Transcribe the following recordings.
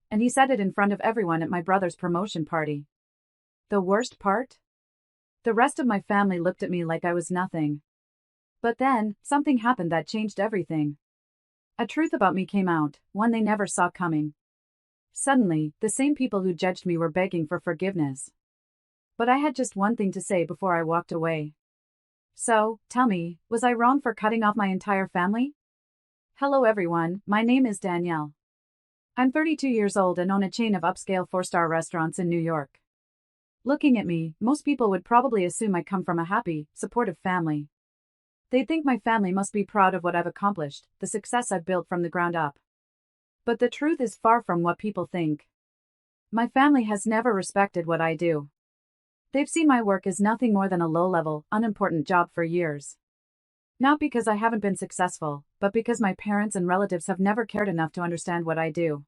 and he said it in front of everyone at my brother's promotion party. The worst part? The rest of my family looked at me like I was nothing. But then, something happened that changed everything. A truth about me came out, one they never saw coming. Suddenly, the same people who judged me were begging for forgiveness. But I had just one thing to say before I walked away. So, tell me, was I wrong for cutting off my entire family? Hello everyone, my name is Danielle. I'm 32 years old and own a chain of upscale 4-star restaurants in New York. Looking at me, most people would probably assume I come from a happy, supportive family. They'd think my family must be proud of what I've accomplished, the success I've built from the ground up. But the truth is far from what people think. My family has never respected what I do. They've seen my work as nothing more than a low-level, unimportant job for years. Not because I haven't been successful, but because my parents and relatives have never cared enough to understand what I do.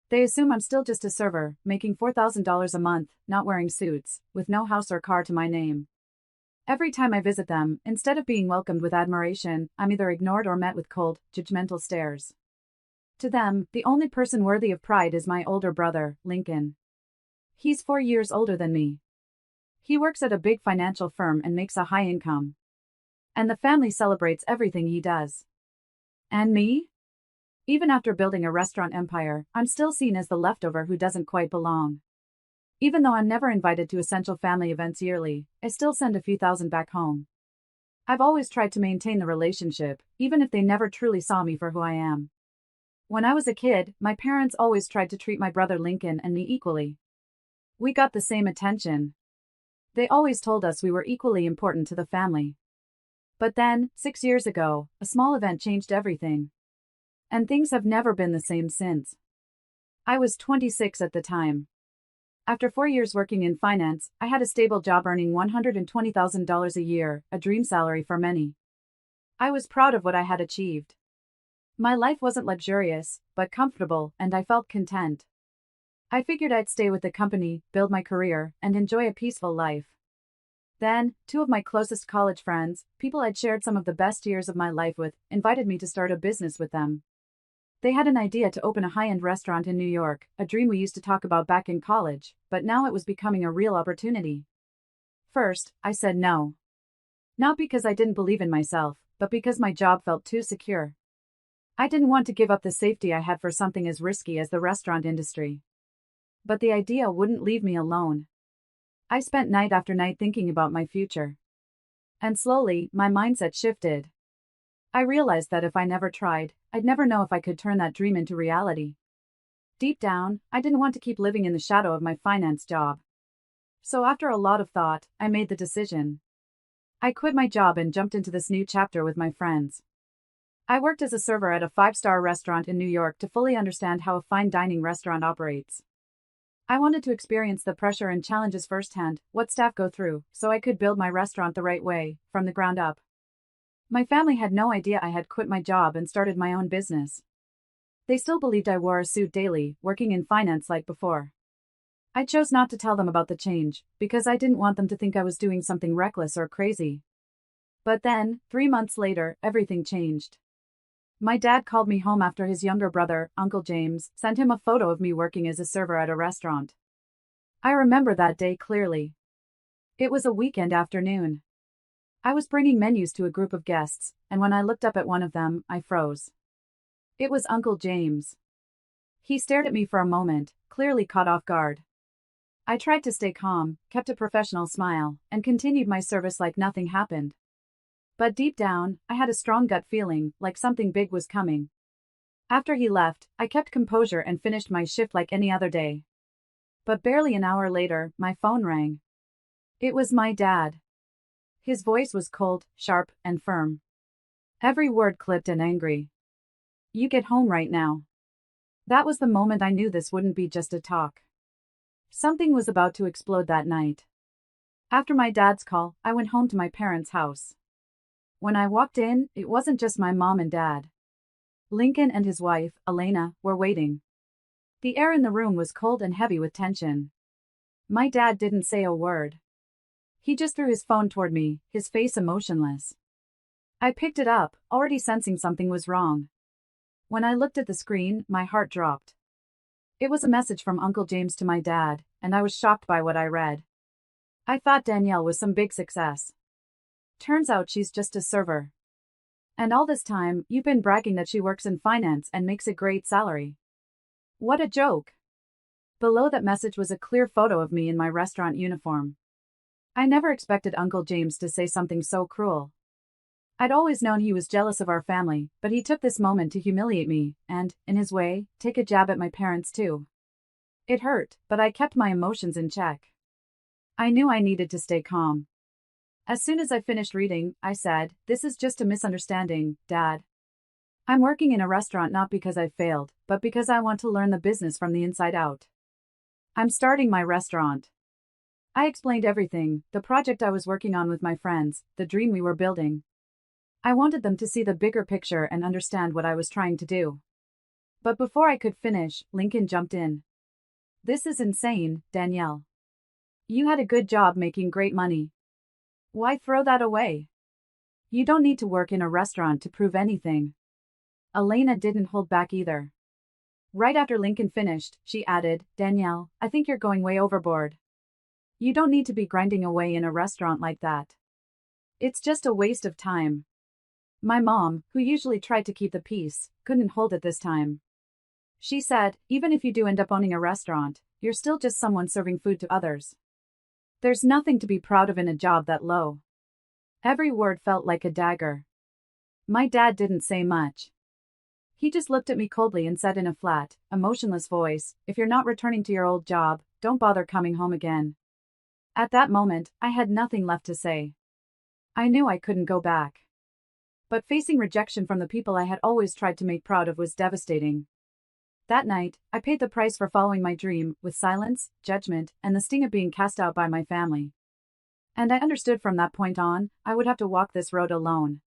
They assume I'm still just a server, making $4,000 a month, not wearing suits, with no house or car to my name. Every time I visit them, instead of being welcomed with admiration, I'm either ignored or met with cold, judgmental stares. To them, the only person worthy of pride is my older brother, Lincoln. He's 4 years older than me. He works at a big financial firm and makes a high income. And the family celebrates everything he does. And me? Even after building a restaurant empire, I'm still seen as the leftover who doesn't quite belong. Even though I'm never invited to essential family events yearly, I still send a few thousand back home. I've always tried to maintain the relationship, even if they never truly saw me for who I am. When I was a kid, my parents always tried to treat my brother Lincoln and me equally. We got the same attention. They always told us we were equally important to the family. But then, 6 years ago, a small event changed everything. And things have never been the same since. I was 26 at the time. After 4 years working in finance, I had a stable job earning $120,000 a year, a dream salary for many. I was proud of what I had achieved. My life wasn't luxurious, but comfortable, and I felt content. I figured I'd stay with the company, build my career, and enjoy a peaceful life. Then, 2 of my closest college friends, people I'd shared some of the best years of my life with, invited me to start a business with them. They had an idea to open a high-end restaurant in New York, a dream we used to talk about back in college, but now it was becoming a real opportunity. First, I said no. Not because I didn't believe in myself, but because my job felt too secure. I didn't want to give up the safety I had for something as risky as the restaurant industry. But the idea wouldn't leave me alone. I spent night after night thinking about my future. And slowly, my mindset shifted. I realized that if I never tried, I'd never know if I could turn that dream into reality. Deep down, I didn't want to keep living in the shadow of my finance job. So after a lot of thought, I made the decision. I quit my job and jumped into this new chapter with my friends. I worked as a server at a 5-star restaurant in New York to fully understand how a fine dining restaurant operates. I wanted to experience the pressure and challenges firsthand, what staff go through, so I could build my restaurant the right way, from the ground up. My family had no idea I had quit my job and started my own business. They still believed I wore a suit daily, working in finance like before. I chose not to tell them about the change, because I didn't want them to think I was doing something reckless or crazy. But then, 3 months later, everything changed. My dad called me home after his younger brother, Uncle James, sent him a photo of me working as a server at a restaurant. I remember that day clearly. It was a weekend afternoon. I was bringing menus to a group of guests, and when I looked up at one of them, I froze. It was Uncle James. He stared at me for a moment, clearly caught off guard. I tried to stay calm, kept a professional smile, and continued my service like nothing happened. But deep down, I had a strong gut feeling, like something big was coming. After he left, I kept composure and finished my shift like any other day. But barely an hour later, my phone rang. It was my dad. His voice was cold, sharp, and firm. Every word clipped and angry. "You get home right now." That was the moment I knew this wouldn't be just a talk. Something was about to explode that night. After my dad's call, I went home to my parents' house. When I walked in, it wasn't just my mom and dad. Lincoln and his wife, Elena, were waiting. The air in the room was cold and heavy with tension. My dad didn't say a word. He just threw his phone toward me, his face emotionless. I picked it up, already sensing something was wrong. When I looked at the screen, my heart dropped. It was a message from Uncle James to my dad, and I was shocked by what I read. I thought Danielle was some big success. Turns out she's just a server. And all this time, you've been bragging that she works in finance and makes a great salary. What a joke. Below that message was a clear photo of me in my restaurant uniform. I never expected Uncle James to say something so cruel. I'd always known he was jealous of our family, but he took this moment to humiliate me and, in his way, take a jab at my parents too. It hurt, but I kept my emotions in check. I knew I needed to stay calm. As soon as I finished reading, I said, "This is just a misunderstanding, Dad. I'm working in a restaurant not because I failed, but because I want to learn the business from the inside out. I'm starting my restaurant." I explained everything, the project I was working on with my friends, the dream we were building. I wanted them to see the bigger picture and understand what I was trying to do. But before I could finish, Lincoln jumped in. "This is insane, Danielle. You had a good job making great money. Why throw that away? You don't need to work in a restaurant to prove anything." Elena didn't hold back either. Right after Lincoln finished, she added, "Danielle, I think you're going way overboard. You don't need to be grinding away in a restaurant like that. It's just a waste of time." My mom, who usually tried to keep the peace, couldn't hold it this time. She said, "Even if you do end up owning a restaurant, you're still just someone serving food to others. There's nothing to be proud of in a job that low." Every word felt like a dagger. My dad didn't say much. He just looked at me coldly and said in a flat, emotionless voice, "If you're not returning to your old job, don't bother coming home again." At that moment, I had nothing left to say. I knew I couldn't go back. But facing rejection from the people I had always tried to make proud of was devastating. That night, I paid the price for following my dream, with silence, judgment, and the sting of being cast out by my family. And I understood from that point on, I would have to walk this road alone.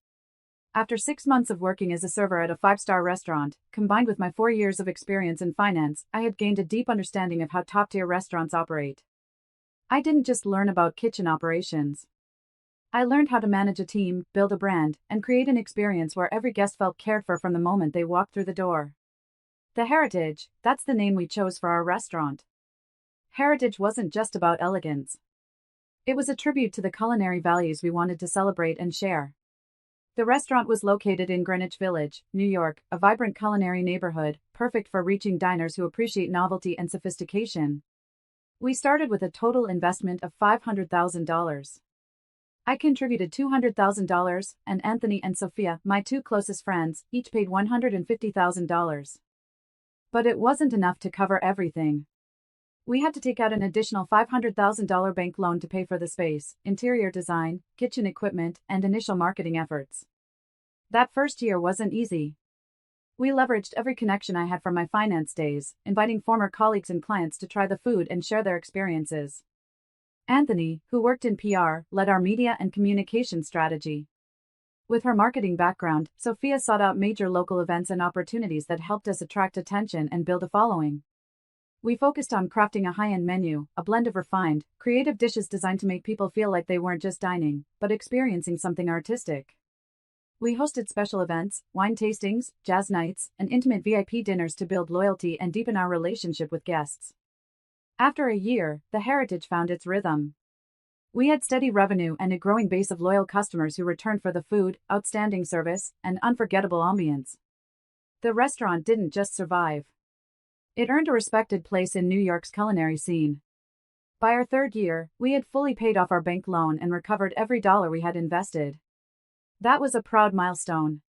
After 6 months of working as a server at a 5-star restaurant, combined with my 4 years of experience in finance, I had gained a deep understanding of how top-tier restaurants operate. I didn't just learn about kitchen operations. I learned how to manage a team, build a brand, and create an experience where every guest felt cared for from the moment they walked through the door. The Heritage, that's the name we chose for our restaurant. Heritage wasn't just about elegance. It was a tribute to the culinary values we wanted to celebrate and share. The restaurant was located in Greenwich Village, New York, a vibrant culinary neighborhood, perfect for reaching diners who appreciate novelty and sophistication. We started with a total investment of $500,000. I contributed $200,000, and Anthony and Sophia, my 2 closest friends, each paid $150,000. But it wasn't enough to cover everything. We had to take out an additional $500,000 bank loan to pay for the space, interior design, kitchen equipment, and initial marketing efforts. That first year wasn't easy. We leveraged every connection I had from my finance days, inviting former colleagues and clients to try the food and share their experiences. Anthony, who worked in PR, led our media and communication strategy. With her marketing background, Sophia sought out major local events and opportunities that helped us attract attention and build a following. We focused on crafting a high-end menu, a blend of refined, creative dishes designed to make people feel like they weren't just dining, but experiencing something artistic. We hosted special events, wine tastings, jazz nights, and intimate VIP dinners to build loyalty and deepen our relationship with guests. After a year, the Heritage found its rhythm. We had steady revenue and a growing base of loyal customers who returned for the food, outstanding service, and unforgettable ambience. The restaurant didn't just survive. It earned a respected place in New York's culinary scene. By our 3rd year, we had fully paid off our bank loan and recovered every dollar we had invested. That was a proud milestone.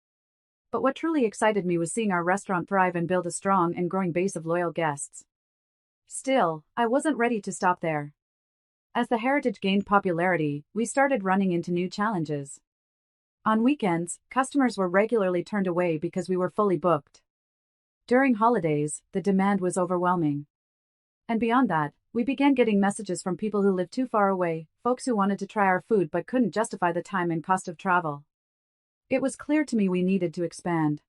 But what truly excited me was seeing our restaurant thrive and build a strong and growing base of loyal guests. Still, I wasn't ready to stop there. As the Heritage gained popularity, we started running into new challenges. On weekends, customers were regularly turned away because we were fully booked. During holidays, the demand was overwhelming. And beyond that, we began getting messages from people who lived too far away, folks who wanted to try our food but couldn't justify the time and cost of travel. It was clear to me we needed to expand.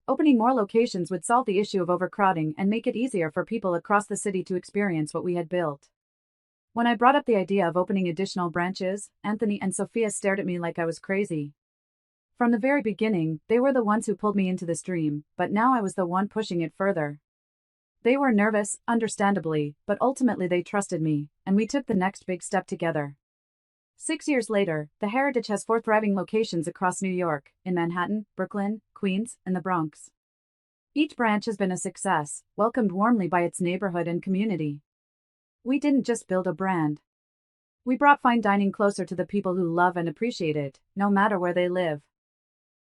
Opening more locations would solve the issue of overcrowding and make it easier for people across the city to experience what we had built. When I brought up the idea of opening additional branches, Anthony and Sophia stared at me like I was crazy. From the very beginning, they were the ones who pulled me into this dream, but now I was the one pushing it further. They were nervous, understandably, but ultimately they trusted me, and we took the next big step together. 6 years later, the Heritage has 4 thriving locations across New York, in Manhattan, Brooklyn, Queens, and the Bronx. Each branch has been a success, welcomed warmly by its neighborhood and community. We didn't just build a brand. We brought fine dining closer to the people who love and appreciate it, no matter where they live.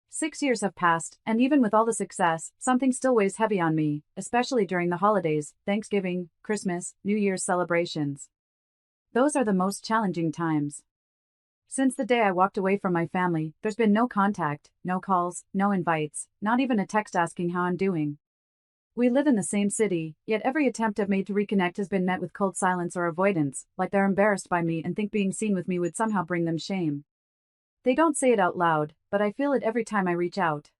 6 years have passed, and even with all the success, something still weighs heavy on me, especially during the holidays, Thanksgiving, Christmas, New Year's celebrations. Those are the most challenging times. Since the day I walked away from my family, there's been no contact, no calls, no invites, not even a text asking how I'm doing. We live in the same city, yet every attempt I've made to reconnect has been met with cold silence or avoidance, like they're embarrassed by me and think being seen with me would somehow bring them shame. They don't say it out loud, but I feel it every time I reach out.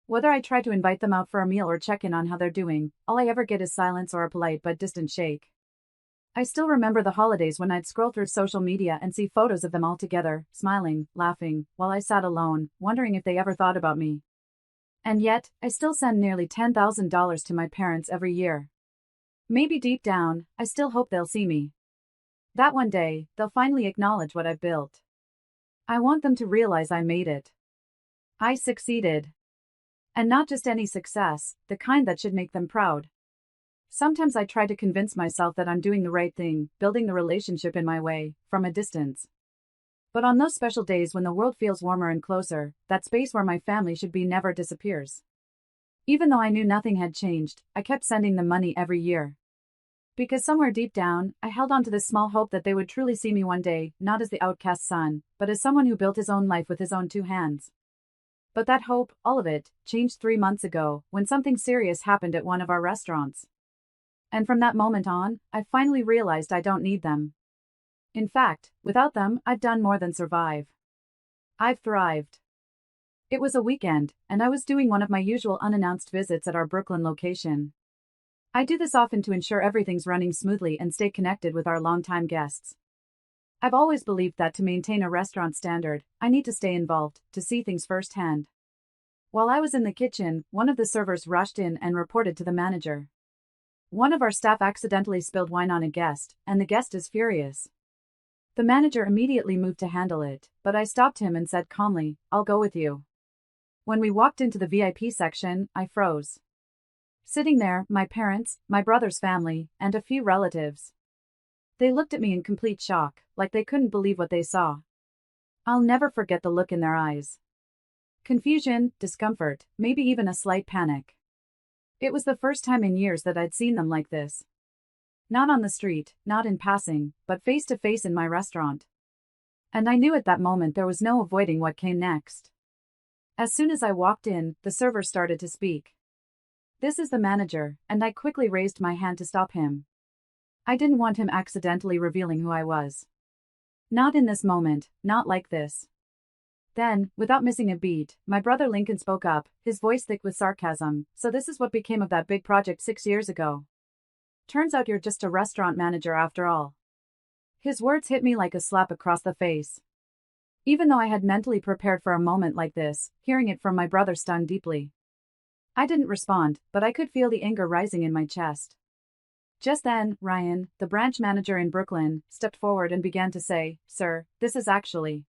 Whether I try to invite them out for a meal or check in on how they're doing, all I ever get is silence or a polite but distant shake. I still remember the holidays when I'd scroll through social media and see photos of them all together, smiling, laughing, while I sat alone, wondering if they ever thought about me. And yet, I still send nearly $10,000 to my parents every year. Maybe deep down, I still hope they'll see me. That one day, they'll finally acknowledge what I've built. I want them to realize I made it. I succeeded. And not just any success, the kind that should make them proud. Sometimes I try to convince myself that I'm doing the right thing, building the relationship in my way, from a distance. But on those special days when the world feels warmer and closer, that space where my family should be never disappears. Even though I knew nothing had changed, I kept sending them money every year. Because somewhere deep down, I held on to this small hope that they would truly see me one day, not as the outcast son, but as someone who built his own life with his own 2 hands. But that hope, all of it, changed 3 months ago, when something serious happened at one of our restaurants. And from that moment on, I finally realized I don't need them. In fact, without them, I've done more than survive. I've thrived. It was a weekend, and I was doing one of my usual unannounced visits at our Brooklyn location. I do this often to ensure everything's running smoothly and stay connected with our longtime guests. I've always believed that to maintain a restaurant standard, I need to stay involved, to see things firsthand. While I was in the kitchen, one of the servers rushed in and reported to the manager. One of our staff accidentally spilled wine on a guest, and the guest is furious. The manager immediately moved to handle it, but I stopped him and said calmly, "I'll go with you." When we walked into the VIP section, I froze. Sitting there, my parents, my brother's family, and a few relatives. They looked at me in complete shock, like they couldn't believe what they saw. I'll never forget the look in their eyes. Confusion, discomfort, maybe even a slight panic. It was the first time in years that I'd seen them like this. Not on the street, not in passing, but face to face in my restaurant. And I knew at that moment there was no avoiding what came next. As soon as I walked in, the server started to speak. "This is the manager," and I quickly raised my hand to stop him. I didn't want him accidentally revealing who I was. Not in this moment, not like this. Then, without missing a beat, my brother Lincoln spoke up, his voice thick with sarcasm. "So this is what became of that big project 6 years ago. Turns out you're just a restaurant manager after all." His words hit me like a slap across the face. Even though I had mentally prepared for a moment like this, hearing it from my brother stung deeply. I didn't respond, but I could feel the anger rising in my chest. Just then, Ryan, the branch manager in Brooklyn, stepped forward and began to say, "Sir, this is actually..."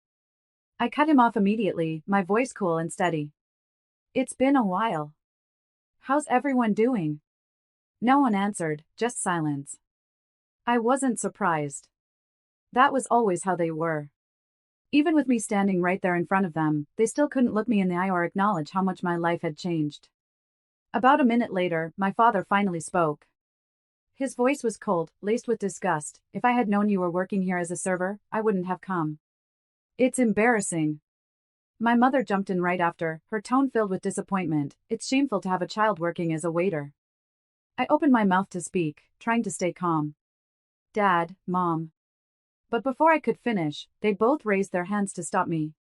I cut him off immediately, my voice cool and steady. "It's been a while. How's everyone doing?" No one answered, just silence. I wasn't surprised. That was always how they were. Even with me standing right there in front of them, they still couldn't look me in the eye or acknowledge how much my life had changed. About a minute later, my father finally spoke. His voice was cold, laced with disgust. "If I had known you were working here as a server, I wouldn't have come. It's embarrassing." My mother jumped in right after, her tone filled with disappointment. "It's shameful to have a child working as a waiter." I opened my mouth to speak, trying to stay calm. "Dad, Mom." But before I could finish, they both raised their hands to stop me.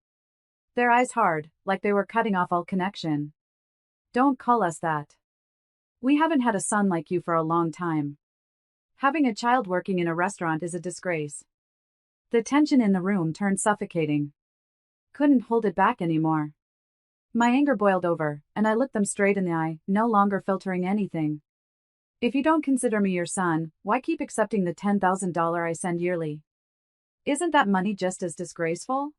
Their eyes hard, like they were cutting off all connection. "Don't call us that. We haven't had a son like you for a long time. Having a child working in a restaurant is a disgrace." The tension in the room turned suffocating. Couldn't hold it back anymore. My anger boiled over, and I looked them straight in the eye, no longer filtering anything. If you don't consider me your son, why keep accepting the $10,000 I send yearly? Isn't that money just as disgraceful?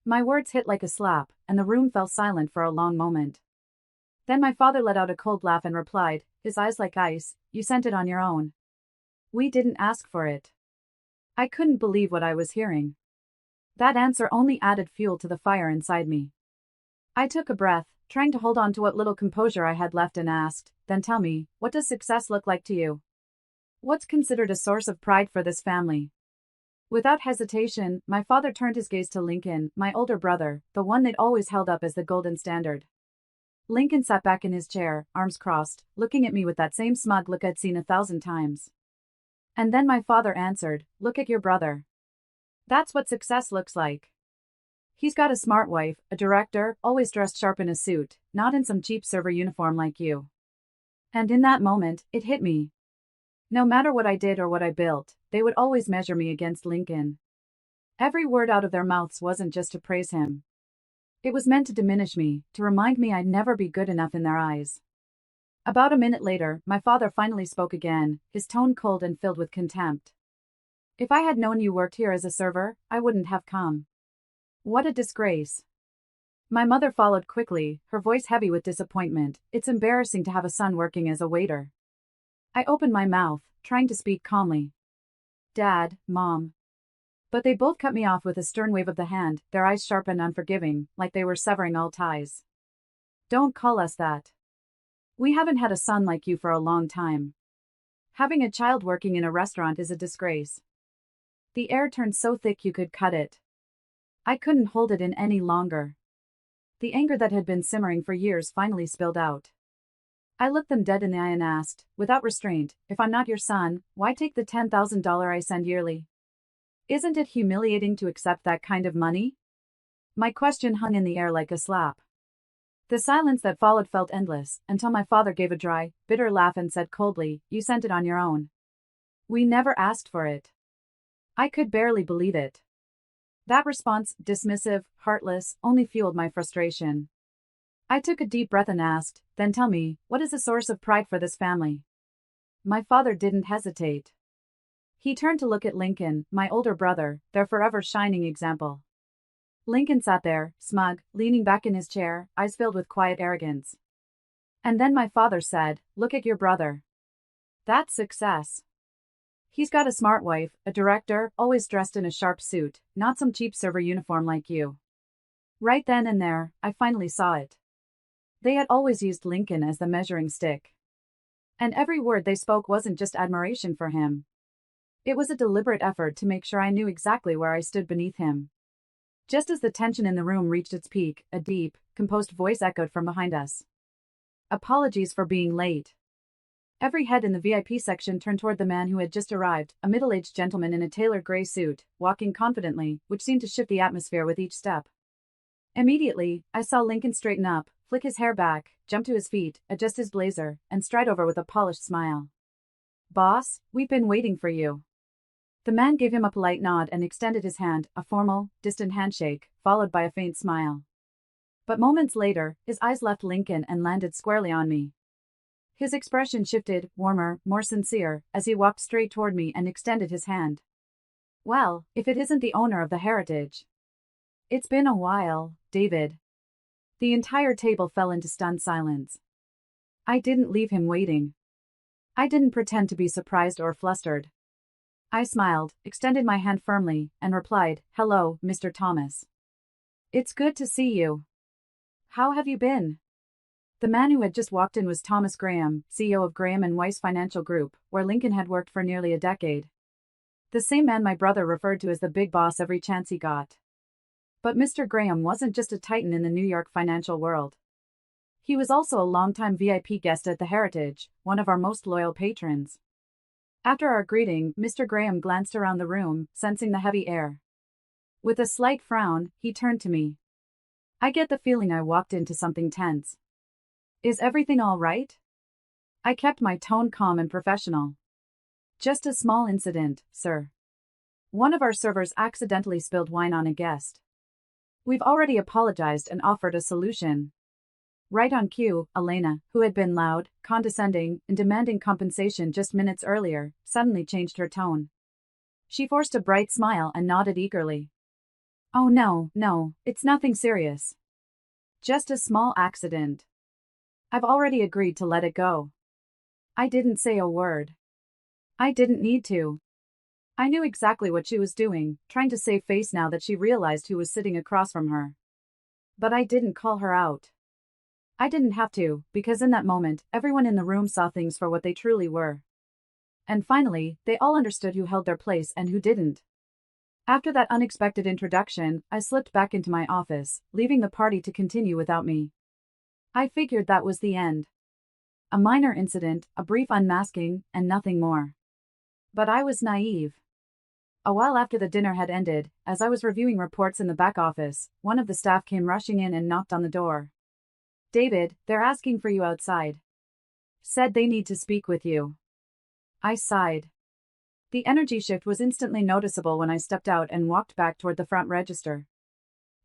My words hit like a slap, and the room fell silent for a long moment. Then my father let out a cold laugh and replied, his eyes like ice, "You sent it on your own. We didn't ask for it." I couldn't believe what I was hearing. That answer only added fuel to the fire inside me. I took a breath, trying to hold on to what little composure I had left, and asked, "Then tell me, what does success look like to you? What's considered a source of pride for this family?" Without hesitation, my father turned his gaze to Lincoln, my older brother, the one they'd always held up as the golden standard. Lincoln sat back in his chair, arms crossed, looking at me with that same smug look I'd seen 1,000 times. And then my father answered, "Look at your brother. That's what success looks like. He's got a smart wife, a director, always dressed sharp in a suit, not in some cheap server uniform like you." And in that moment, it hit me. No matter what I did or what I built, they would always measure me against Lincoln. Every word out of their mouths wasn't just to praise him. It was meant to diminish me, to remind me I'd never be good enough in their eyes. About a minute later, my father finally spoke again, his tone cold and filled with contempt. "If I had known you worked here as a server, I wouldn't have come. What a disgrace." My mother followed quickly, her voice heavy with disappointment. "It's embarrassing to have a son working as a waiter." I opened my mouth, trying to speak calmly. "Dad, Mom." But they both cut me off with a stern wave of the hand, their eyes sharp and unforgiving, like they were severing all ties. "Don't call us that. We haven't had a son like you for a long time. Having a child working in a restaurant is a disgrace." The air turned so thick you could cut it. I couldn't hold it in any longer. The anger that had been simmering for years finally spilled out. I looked them dead in the eye and asked, without restraint, "If I'm not your son, why take the $10,000 I send yearly? Isn't it humiliating to accept that kind of money?" My question hung in the air like a slap. The silence that followed felt endless, until my father gave a dry, bitter laugh and said coldly, "You sent it on your own. We never asked for it." I could barely believe it. That response, dismissive, heartless, only fueled my frustration. I took a deep breath and asked, "Then tell me, what is a source of pride for this family?" My father didn't hesitate. He turned to look at Lincoln, my older brother, their forever shining example. Lincoln sat there, smug, leaning back in his chair, eyes filled with quiet arrogance. And then my father said, "Look at your brother. That's success. He's got a smart wife, a director, always dressed in a sharp suit, not some cheap server uniform like you." Right then and there, I finally saw it. They had always used Lincoln as the measuring stick. And every word they spoke wasn't just admiration for him. It was a deliberate effort to make sure I knew exactly where I stood beneath him. Just as the tension in the room reached its peak, a deep, composed voice echoed from behind us. "Apologies for being late." Every head in the VIP section turned toward the man who had just arrived, a middle-aged gentleman in a tailored gray suit, walking confidently, which seemed to shift the atmosphere with each step. Immediately, I saw Lincoln straighten up, flick his hair back, jump to his feet, adjust his blazer, and stride over with a polished smile. "Boss, we've been waiting for you." The man gave him a polite nod and extended his hand, a formal, distant handshake, followed by a faint smile. But moments later, his eyes left Lincoln and landed squarely on me. His expression shifted, warmer, more sincere, as he walked straight toward me and extended his hand. "Well, if it isn't the owner of the Heritage." "It's been a while, David." The entire table fell into stunned silence. I didn't leave him waiting. I didn't pretend to be surprised or flustered. I smiled, extended my hand firmly, and replied, "Hello, Mr. Thomas. It's good to see you. How have you been?" The man who had just walked in was Thomas Graham, CEO of Graham and Weiss Financial Group, where Lincoln had worked for nearly a decade. The same man my brother referred to as the big boss every chance he got. But Mr. Graham wasn't just a titan in the New York financial world. He was also a longtime VIP guest at the Heritage, one of our most loyal patrons. After our greeting, Mr. Graham glanced around the room, sensing the heavy air. With a slight frown, he turned to me. I get the feeling I walked into something tense. "Is everything all right?" I kept my tone calm and professional. "Just a small incident, sir. One of our servers accidentally spilled wine on a guest. We've already apologized and offered a solution." Right on cue, Elena, who had been loud, condescending, and demanding compensation just minutes earlier, suddenly changed her tone. She forced a bright smile and nodded eagerly. Oh no, it's nothing serious. Just a small accident. I've already agreed to let it go. I didn't say a word. I didn't need to. I knew exactly what she was doing, trying to save face now that she realized who was sitting across from her. But I didn't call her out. I didn't have to, because in that moment, everyone in the room saw things for what they truly were. And finally, they all understood who held their place and who didn't. After that unexpected introduction, I slipped back into my office, leaving the party to continue without me. I figured that was the end. A minor incident, a brief unmasking, and nothing more. But I was naive. A while after the dinner had ended, as I was reviewing reports in the back office, one of the staff came rushing in and knocked on the door. David, they're asking for you outside. Said they need to speak with you. I sighed. The energy shift was instantly noticeable when I stepped out and walked back toward the front register.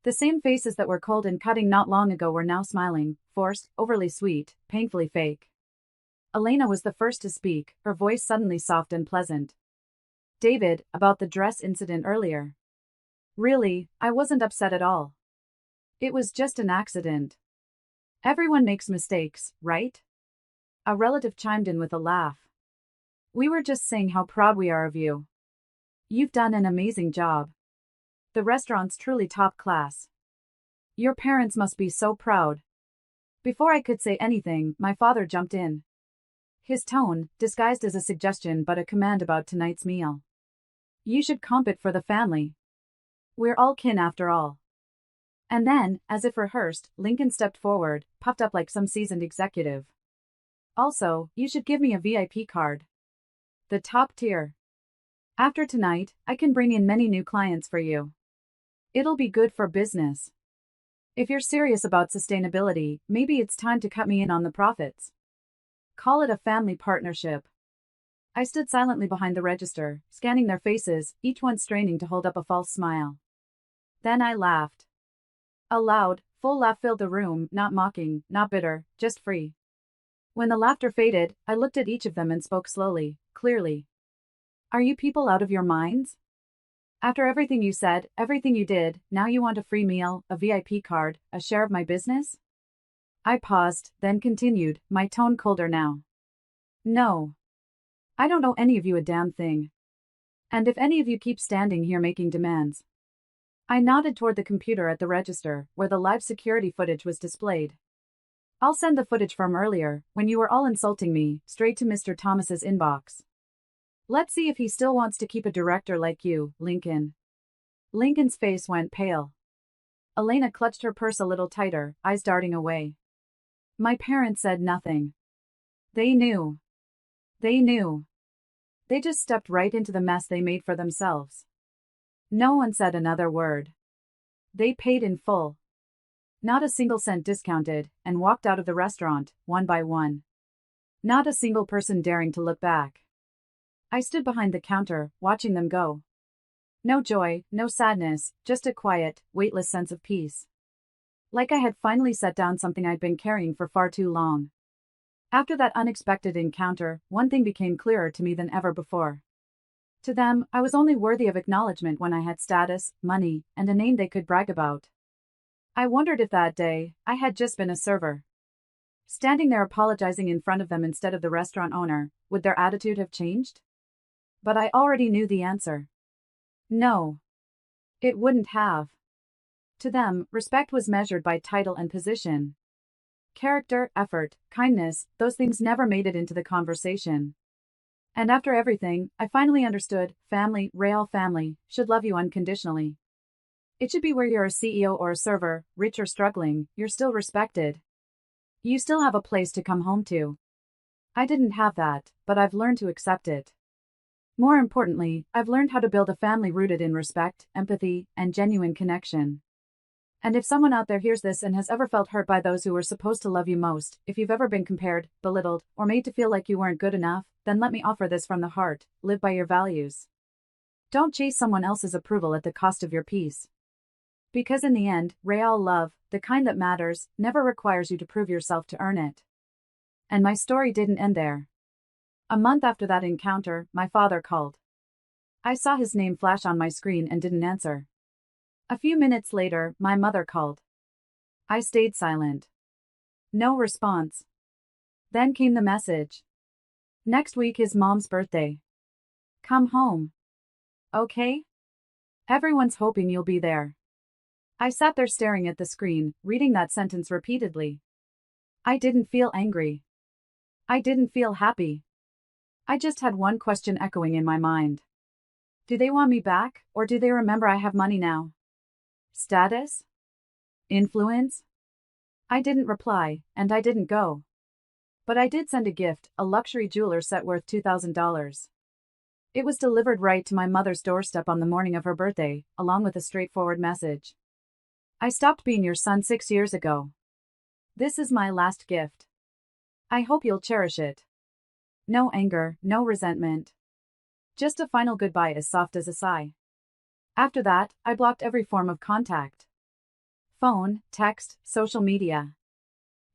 The same faces that were cold and cutting not long ago were now smiling, forced, overly sweet, painfully fake. Elena was the first to speak, her voice suddenly soft and pleasant. David, about the dress incident earlier. Really, I wasn't upset at all. It was just an accident. Everyone makes mistakes, right? A relative chimed in with a laugh. We were just saying how proud we are of you. You've done an amazing job. The restaurant's truly top class. Your parents must be so proud. Before I could say anything, my father jumped in. His tone, disguised as a suggestion but a command about tonight's meal. You should comp it for the family. We're all kin after all. And then, as if rehearsed, Lincoln stepped forward, puffed up like some seasoned executive. Also, you should give me a VIP card. The top tier. After tonight, I can bring in many new clients for you. It'll be good for business. If you're serious about sustainability, maybe it's time to cut me in on the profits. Call it a family partnership. I stood silently behind the register, scanning their faces, each one straining to hold up a false smile. Then I laughed. A loud, full laugh filled the room, not mocking, not bitter, just free. When the laughter faded, I looked at each of them and spoke slowly, clearly. Are you people out of your minds? After everything you said, everything you did, now you want a free meal, a VIP card, a share of my business? I paused, then continued, my tone colder now. No. I don't owe any of you a damn thing. And if any of you keep standing here making demands. I nodded toward the computer at the register, where the live security footage was displayed. I'll send the footage from earlier, when you were all insulting me, straight to Mr. Thomas's inbox. Let's see if he still wants to keep a director like you, Lincoln. Lincoln's face went pale. Elena clutched her purse a little tighter, eyes darting away. My parents said nothing. They knew. They knew. They just stepped right into the mess they made for themselves. No one said another word. They paid in full. Not a single cent discounted, and walked out of the restaurant, one by one. Not a single person daring to look back. I stood behind the counter, watching them go. No joy, no sadness, just a quiet, weightless sense of peace. Like I had finally set down something I'd been carrying for far too long. After that unexpected encounter, one thing became clearer to me than ever before. To them, I was only worthy of acknowledgement when I had status, money, and a name they could brag about. I wondered if that day, I had just been a server. Standing there apologizing in front of them instead of the restaurant owner, would their attitude have changed? But I already knew the answer. No. It wouldn't have. To them, respect was measured by title and position. Character, effort, kindness, those things never made it into the conversation. And after everything, I finally understood, family, real family, should love you unconditionally. It should be where you're a CEO or a server, rich or struggling, you're still respected. You still have a place to come home to. I didn't have that, but I've learned to accept it. More importantly, I've learned how to build a family rooted in respect, empathy, and genuine connection. And if someone out there hears this and has ever felt hurt by those who were supposed to love you most, if you've ever been compared, belittled, or made to feel like you weren't good enough, then let me offer this from the heart: live by your values. Don't chase someone else's approval at the cost of your peace. Because in the end, real love, the kind that matters, never requires you to prove yourself to earn it. And my story didn't end there. A month after that encounter, my father called. I saw his name flash on my screen and didn't answer. A few minutes later, my mother called. I stayed silent. No response. Then came the message. Next week is Mom's birthday. Come home. Okay? Everyone's hoping you'll be there. I sat there staring at the screen, reading that sentence repeatedly. I didn't feel angry. I didn't feel happy. I just had one question echoing in my mind. Do they want me back, or do they remember I have money now? Status? Influence? I didn't reply, and I didn't go. But I did send a gift, a luxury jeweler set worth $2,000. It was delivered right to my mother's doorstep on the morning of her birthday, along with a straightforward message. I stopped being your son 6 years ago. This is my last gift. I hope you'll cherish it. No anger, no resentment. Just a final goodbye as soft as a sigh. After that, I blocked every form of contact. Phone, text, social media.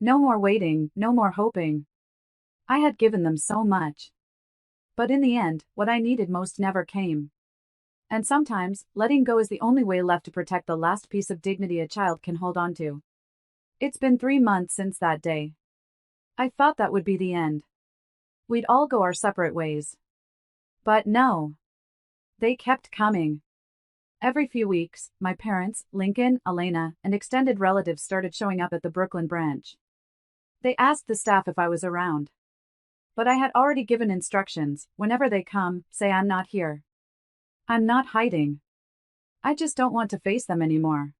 No more waiting, no more hoping. I had given them so much. But in the end, what I needed most never came. And sometimes, letting go is the only way left to protect the last piece of dignity a child can hold on to. It's been 3 months since that day. I thought that would be the end. We'd all go our separate ways. But no. They kept coming. Every few weeks, my parents, Lincoln, Elena, and extended relatives started showing up at the Brooklyn branch. They asked the staff if I was around. But I had already given instructions: whenever they come, say I'm not here. I'm not hiding. I just don't want to face them anymore.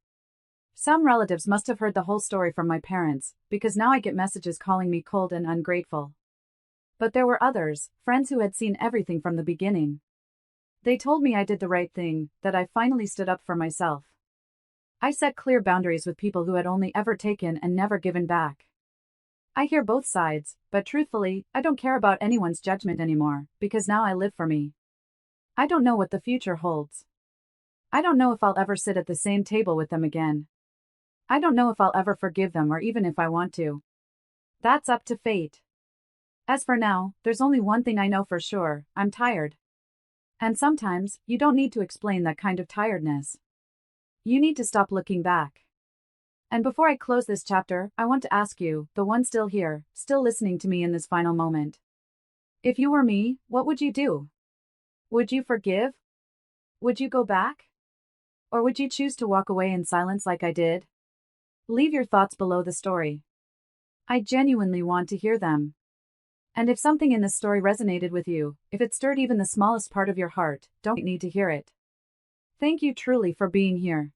Some relatives must have heard the whole story from my parents, because now I get messages calling me cold and ungrateful. But there were others, friends who had seen everything from the beginning. They told me I did the right thing, that I finally stood up for myself. I set clear boundaries with people who had only ever taken and never given back. I hear both sides, but truthfully, I don't care about anyone's judgment anymore, because now I live for me. I don't know what the future holds. I don't know if I'll ever sit at the same table with them again. I don't know if I'll ever forgive them or even if I want to. That's up to fate. As for now, there's only one thing I know for sure: I'm tired. And sometimes, you don't need to explain that kind of tiredness. You need to stop looking back. And before I close this chapter, I want to ask you, the one still here, still listening to me in this final moment. If you were me, what would you do? Would you forgive? Would you go back? Or would you choose to walk away in silence like I did? Leave your thoughts below the story. I genuinely want to hear them. And if something in this story resonated with you, if it stirred even the smallest part of your heart, don't need to hear it. Thank you truly for being here.